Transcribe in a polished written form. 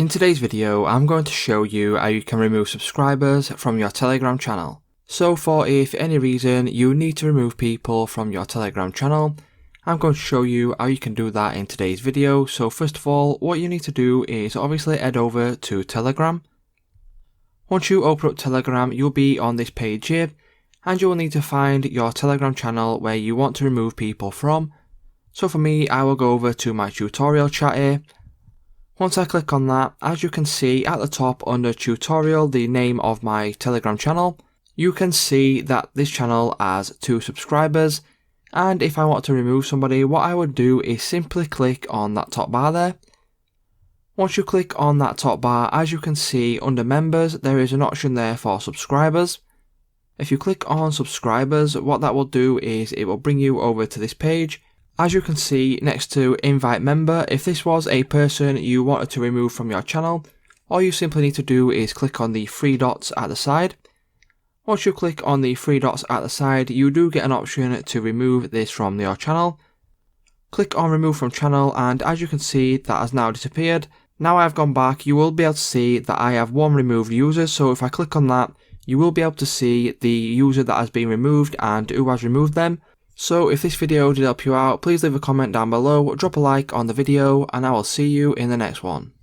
In today's video, I'm going to show you how you can remove subscribers from your Telegram channel. So for if any reason you need to remove people from your Telegram channel, I'm going to show you how you can do that in today's video. So first of all, what you need to do is obviously head over to Telegram. Once you open up Telegram, you'll be on this page here, and you'll need to find your Telegram channel where you want to remove people from. So for me, I will go over to my tutorial chat here. Once I click on that, as you can see at the top under tutorial, the name of my Telegram channel, you can see that this channel has 2 subscribers, and if I want to remove somebody, what I would do is simply click on that top bar there. Once you click on that top bar, as you can see under members, there is an option there for subscribers. If you click on subscribers, what that will do is it will bring you over to this page. As you can see next to invite member, if this was a person you wanted to remove from your channel, all you simply need to do is click on the 3 dots at the side. Once you click on the 3 dots at the side, you do get an option to remove this from your channel. Click on remove from channel, and as you can see, that has now disappeared. Now I've gone back, you will be able to see that I have 1 removed user, so if I click on that, you will be able to see the user that has been removed and who has removed them. So if this video did help you out, please leave a comment down below, drop a like on the video, and I will see you in the next one.